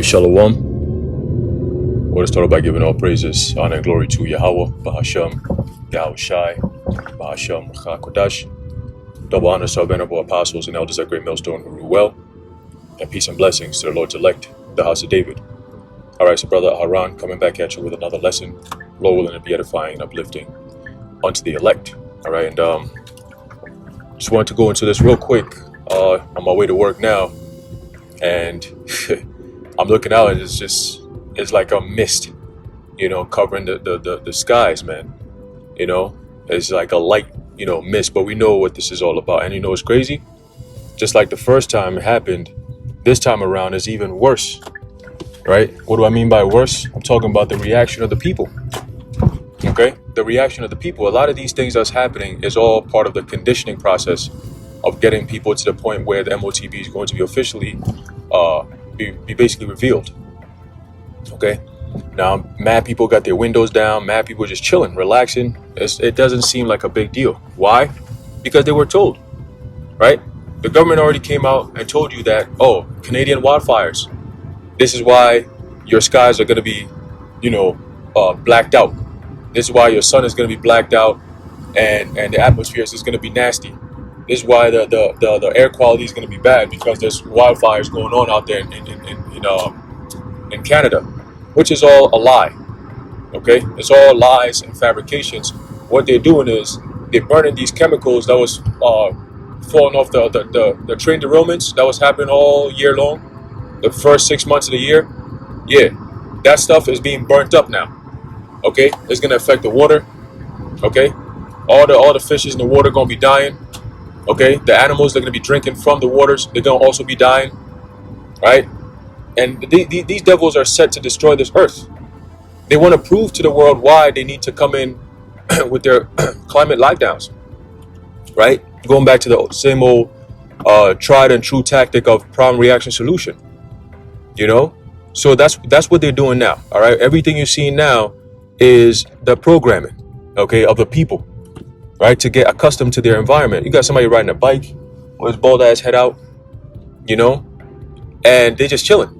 Shalom. Let us start by giving all praises, honor, and glory to Yahweh, Bahasham, Yahushai, Bahasham, Chakodash. Double honor to our venerable apostles and elders at Great Millstone who rule well, and peace and blessings to the Lord's elect, the house of David. All right, so Brother Haran coming back at you with another lesson, Lord willing to be edifying and uplifting unto the elect. All right, and just wanted to go into this real quick. On my way to work now, and I'm looking out, and it's like a mist, covering the skies, man. It's like a light, mist, but we know what this is all about. And it's crazy, just like the first time it happened, this time around is even worse, right? What do I mean by worse? I'm talking about the reaction of the people. Okay, the reaction of the people. A lot of these things that's happening is all part of the conditioning process of getting people to the point where the MOTB is going to be officially be basically revealed. Okay, now mad people got their windows down, mad people just chilling, relaxing. It doesn't seem like a big deal. Why? Because they were told, right? The government already came out and told you that, oh, Canadian wildfires, this is why your skies are going to be, blacked out. This is why your sun is going to be blacked out, and the atmosphere is going to be nasty. This is why the air quality is going to be bad, because there's wildfires going on out there in Canada, which is all a lie. Okay, it's all lies and fabrications. What they're doing is they're burning these chemicals that was falling off the train derailments that was happening all year long, the first 6 months of the year. Yeah, that stuff is being burnt up now. Okay, it's going to affect the water. Okay, all the fishes in the water going to be dying. Okay, the animals that are going to be drinking from the waters, they're going to also be dying, right? And these devils are set to destroy this earth. They want to prove to the world why they need to come in with their climate lockdowns, right? Going back to the same old tried and true tactic of problem, reaction, solution, So that's what they're doing now, all right? Everything you're seeing now is the programming, okay, of the people. Right, to get accustomed to their environment. You got somebody riding a bike with his bald ass head out, and they just chilling.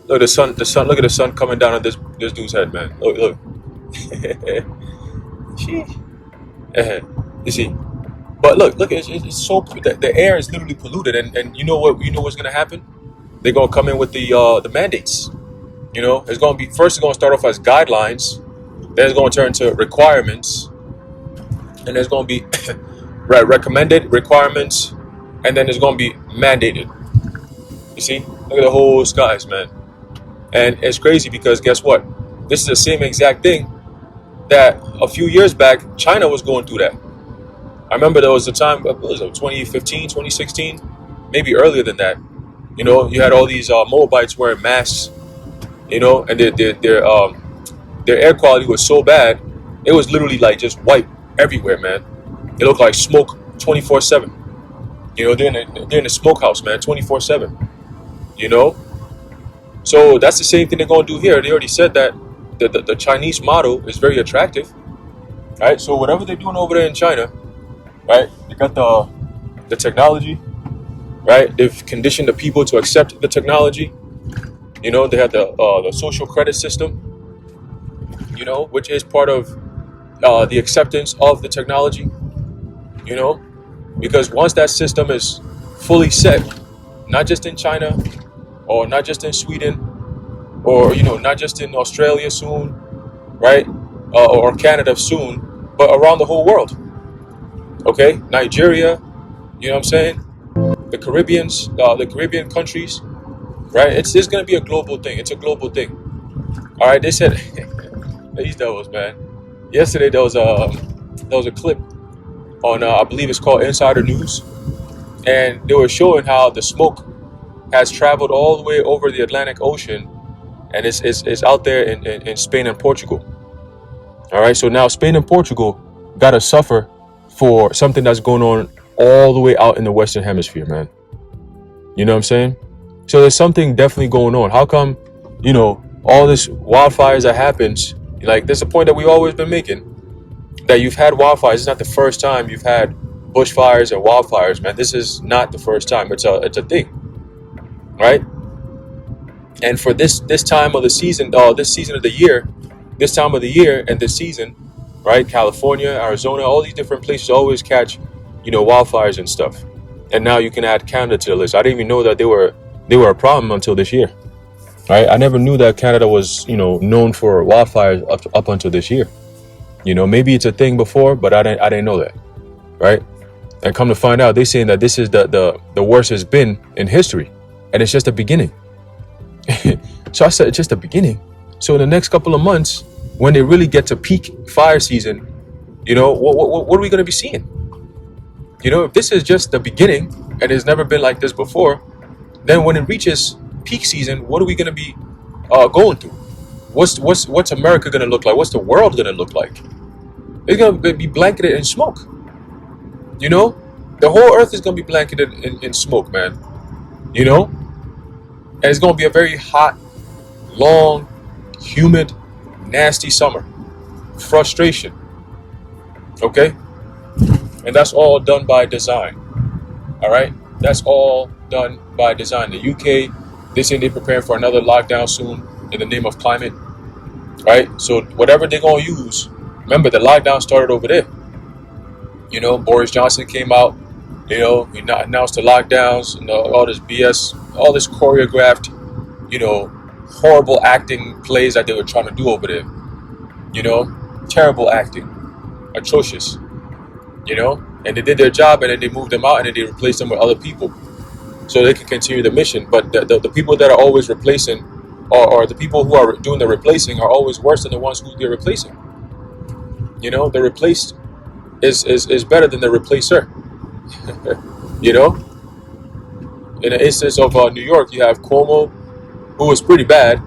Look, the sun. Look at the sun coming down on this dude's head, man. Look. You see, but look. It's so the air is literally polluted, and you know what's gonna happen? They're gonna come in with the mandates. It's gonna be first. It's gonna start off as guidelines, then it's gonna turn to requirements. And there's going to be recommended requirements, and then there's going to be mandated. You see, look at the whole skies, man. And it's crazy because guess what? This is the same exact thing that a few years back China was going through. That I remember there was a time, what was it, 2015, 2016, maybe earlier than that. You had all these Moabites wearing masks, and their air quality was so bad, it was literally like just white everywhere, man. It looked like smoke 24/7. They're in the smokehouse, man, 24/7. So that's the same thing they're gonna do here. They already said that the Chinese model is very attractive, right? So whatever they're doing over there in China, right? They got the technology, right? They've conditioned the people to accept the technology. They have the social credit system, which is part of the acceptance of the technology, because once that system is fully set, not just in China or not just in Sweden or, not just in Australia soon, right? Or Canada soon, but around the whole world. Okay. Nigeria, what I'm saying? The Caribbean countries, right? It's going to be a global thing. It's a global thing. All right. They said, these devils, man. Yesterday there was a clip on I believe it's called Insider News, and they were showing how the smoke has traveled all the way over the Atlantic Ocean, and it's out there in Spain and Portugal. All right, so now Spain and Portugal got to suffer for something that's going on all the way out in the Western Hemisphere, man. You know what I'm saying? So there's something definitely going on. How come, all this wildfires that happens? Like, there's a point that we've always been making, that you've had wildfires. It's not the first time you've had bushfires and wildfires, man. This is not the first time. It's a thing, right? And for this time of the season, this season of the year, this time of the year and this season, right? California, Arizona, all these different places always catch, wildfires and stuff. And now you can add Canada to the list. I didn't even know that they were a problem until this year, right? I never knew that Canada was, known for wildfires up until this year. Maybe it's a thing before, but I didn't know that, right? And come to find out, they're saying that this is the worst it's been in history, and it's just the beginning. So I said it's just the beginning. So in the next couple of months, when they really get to peak fire season, what are we going to be seeing? If this is just the beginning and it's never been like this before, then when it reaches peak season, what are we going to be going through? What's America going to look like? What's the world going to look like? It's going to be blanketed in smoke. The whole earth is going to be blanketed in smoke, man. And it's going to be a very hot, long, humid, nasty summer. Frustration. Okay? And that's all done by design. All right? That's all done by design. The UK, they say they're preparing for another lockdown soon in the name of climate. Right? So whatever they're going to use, remember the lockdown started over there. Boris Johnson came out, he announced the lockdowns and all this BS, all this choreographed, horrible acting plays that they were trying to do over there. Terrible acting, atrocious, and they did their job and then they moved them out and then they replaced them with other people so they can continue the mission. But the people that are always replacing or the people who are doing the replacing are always worse than the ones who they're replacing. The replaced is better than the replacer. In the instance of New York, you have Cuomo, who was pretty bad.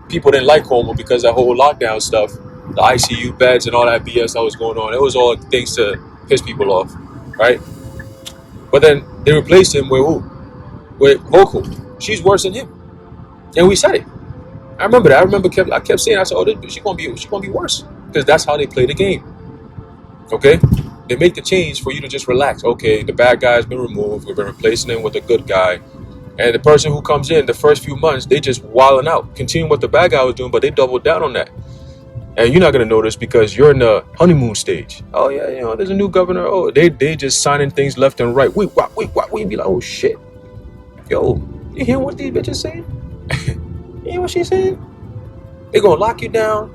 People didn't like Cuomo because that whole lockdown stuff, the ICU beds and all that BS that was going on. It was all things to piss people off, right? But then they replaced him with who? With Hochul. She's worse than him, and we said it. I remember that. I kept saying, I said, "Oh, she's gonna be worse," because that's how they play the game. Okay, they make the change for you to just relax. Okay, the bad guy's been removed. We've been replacing him with a good guy. And the person who comes in the first few months, they just wilding out, continuing what the bad guy was doing, but they doubled down on that. And you're not going to notice because you're in the honeymoon stage. Oh, yeah, there's a new governor. Oh, they just signing things left and right. Wait, what? We be like, oh, shit. Yo, you hear what these bitches saying? You hear what she's saying? They're going to lock you down.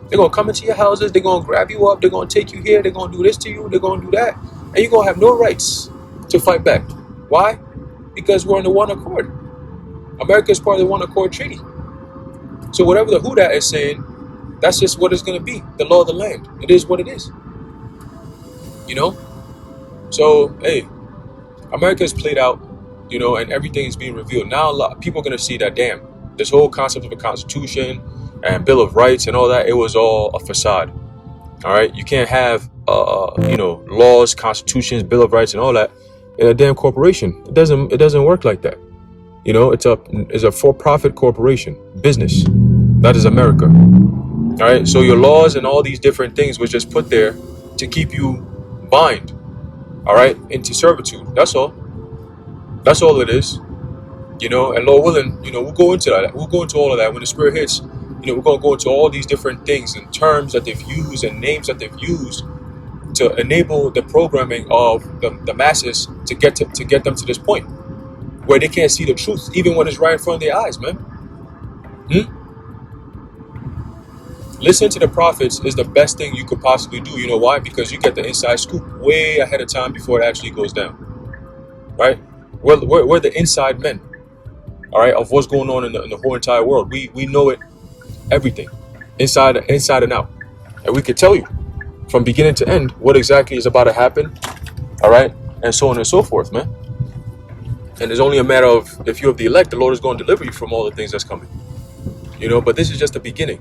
They're going to come into your houses. They're going to grab you up. They're going to take you here. They're going to do this to you. They're going to do that. And you're going to have no rights to fight back. Why? Because we're in the One Accord. America is part of the One Accord Treaty. So whatever the Huda is saying, that's just what it's going to be. The law of the land. It is what it is. So, hey, America is played out, and everything is being revealed. Now a lot of people are going to see that, damn, this whole concept of a constitution and Bill of Rights and all that, it was all a facade. All right? You can't have, laws, constitutions, Bill of Rights and all that in a damn corporation. It doesn't work like that. It's a for-profit corporation, business. That is America. All right. So your laws and all these different things was just put there to keep you bind, all right, into servitude. That's all. That's all it is. And Lord willing, we'll go into that. We'll go into all of that when the Spirit hits. We're gonna go into all these different things and terms that they've used and names that they've used to enable the programming of the masses to get them to this point where they can't see the truth, even when it's right in front of their eyes, man. Listen to the prophets is the best thing you could possibly do. You know why? Because you get the inside scoop way ahead of time before it actually goes down. Right? We're the inside men, all right, of what's going on in the whole entire world. We know it, everything, inside and out. And we could tell you from beginning to end what exactly is about to happen, all right, and so on and so forth, man. And it's only a matter of, if you're of the elect, the Lord is going to deliver you from all the things that's coming. But this is just the beginning.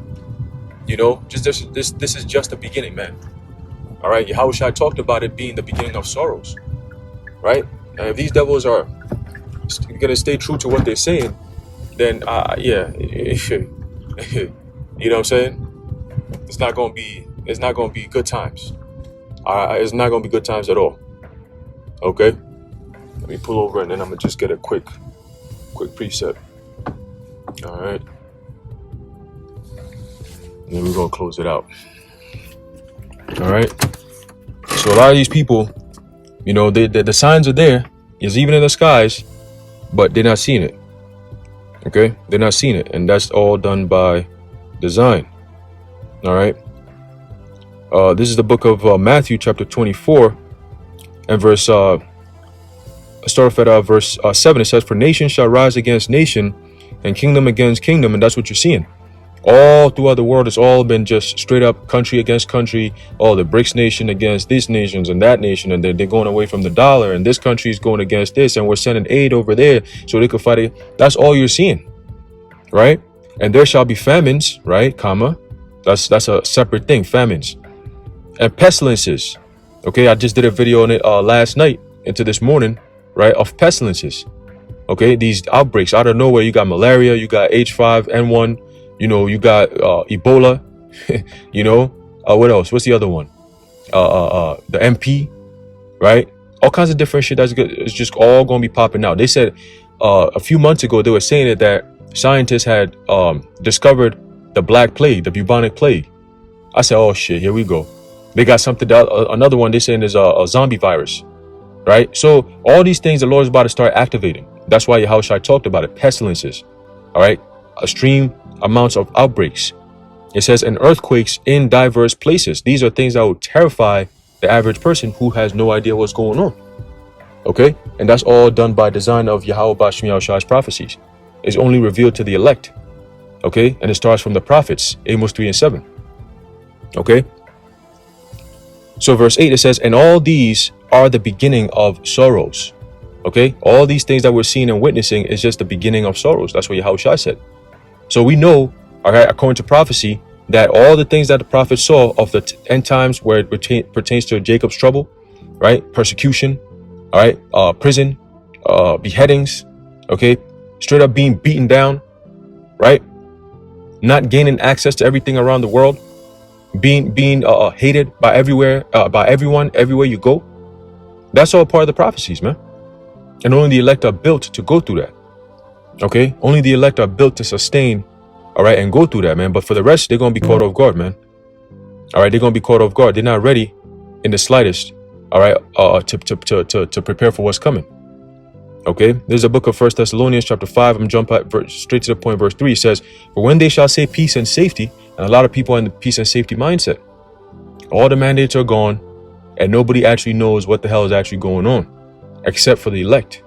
This is just the beginning, man. All right, Yahushua talked about it being the beginning of sorrows, right? And if these devils are going to stay true to what they're saying, then you know what I'm saying? It's not going to be good times. It's not going to be good times at all. Okay? Let me pull over and then I'm going to just get a quick precept. All right. And then we're going to close it out. All right. So a lot of these people, you know, the signs are there. It's even in the skies, but they're not seeing it. Okay. They're not seeing it. And that's all done by design. All right. This is the book of Matthew, chapter 24, and verse, start off at verse 7. It says, "For nation shall rise against nation, and kingdom against kingdom." And that's what you're seeing. All throughout the world, it's all been just straight up country against country. Oh, the BRICS nation against these nations and that nation, and they're going away from the dollar, and this country is going against this, and we're sending aid over there so they could fight it. That's all you're seeing, right? And there shall be famines, right? Comma. That's a separate thing, famines. And pestilences. Okay, I just did a video on it last night into this morning, right? Of pestilences. Okay, these outbreaks out of nowhere. You got malaria, you got H5N1, you know, you got Ebola, you know, what else? What's the other one? The MP, right? All kinds of different shit that's good. It's just all gonna be popping out. They said a few months ago they were saying that scientists had discovered the Black Plague, the bubonic plague. I said, oh shit, here we go. They got something, another one they saying is a zombie virus, right? So all these things the Lord is about to start activating. That's why Yahushua talked about it, pestilences, all right? Extreme amounts of outbreaks. It says, and earthquakes in diverse places. These are things that will terrify the average person who has no idea what's going on, okay? And that's all done by design of Yahweh Bashmi Yahushua's prophecies. It's only revealed to the elect, okay? And it starts from the prophets, Amos 3 and 7, okay? So verse 8, it says, and all these are the beginning of sorrows. Okay, all these things that we're seeing and witnessing is just the beginning of sorrows. That's what Yahushua said. So we know, all right, according to prophecy, that all the things that the prophet saw of the end times where it pertains to Jacob's trouble, right, persecution, all right, prison, beheadings, okay, straight up being beaten down, right, not gaining access to everything around the world, being hated by everyone, everywhere you go. That's all part of the prophecies, man. And only the elect are built to go through that. Okay? Only the elect are built to sustain, all right, and go through that, man. But for the rest, they're going to be caught off guard, man. All right? They're going to be caught off guard. They're not ready in the slightest, all right, to prepare for what's coming. Okay? There's a book of 1 Thessalonians chapter 5. I'm jumping straight to the point. Verse 3 says, for when they shall say peace and safety, and a lot of people are in the peace and safety mindset. All the mandates are gone, and nobody actually knows what the hell is actually going on, except for the elect.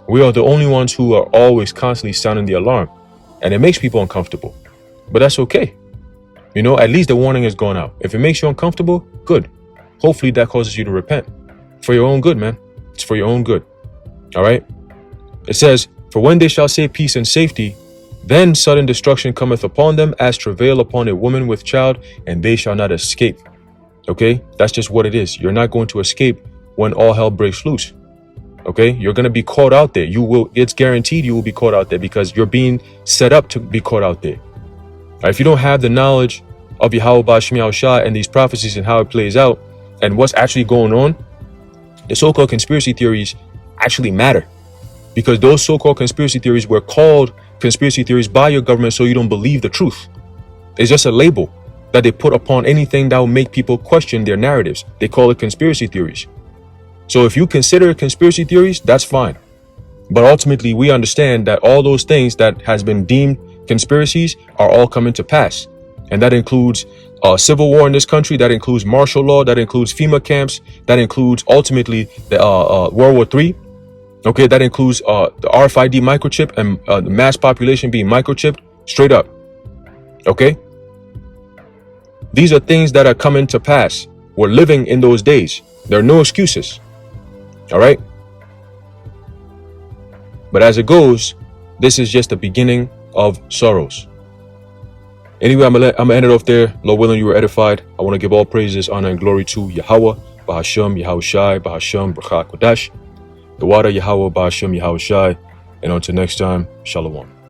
We are the only ones who are always constantly sounding the alarm, and it makes people uncomfortable, but that's okay. You know, at least the warning is gone out. If it makes you uncomfortable, good. Hopefully that causes you to repent for your own good, man. It's for your own good. All right. It says, for when they shall say peace and safety, then sudden destruction cometh upon them as travail upon a woman with child, and they shall not escape. Okay, that's just what it is. You're not going to escape when all hell breaks loose. Okay, you're going to be caught out there. You will, it's guaranteed you will be caught out there because you're being set up to be caught out there. Right? If you don't have the knowledge of Yahweh Bashmi Yahushua and these prophecies and how it plays out and what's actually going on, the so-called conspiracy theories actually matter, because those so-called conspiracy theories were called conspiracy theories by your government so you don't believe the truth. It's just a label that they put upon anything that will make people question their narratives. They call it conspiracy theories. So if you consider conspiracy theories, that's fine. But ultimately, we understand that all those things that has been deemed conspiracies are all coming to pass. And that includes civil war in this country. That includes martial law. That includes FEMA camps. That includes ultimately the World War III. Okay, that includes the RFID microchip and the mass population being microchipped straight up. Okay? These are things that are coming to pass. We're living in those days. There are no excuses. All right? But as it goes, this is just the beginning of sorrows. Anyway, I'm gonna end it off there. Lord willing, you were edified. I want to give all praises, honor, and glory to Yahweh, Bahasham, Yahushai, Bahasham, Brachah Kodash, the water, Yahweh, Bahasham, Yahushai. And until next time, Shalom.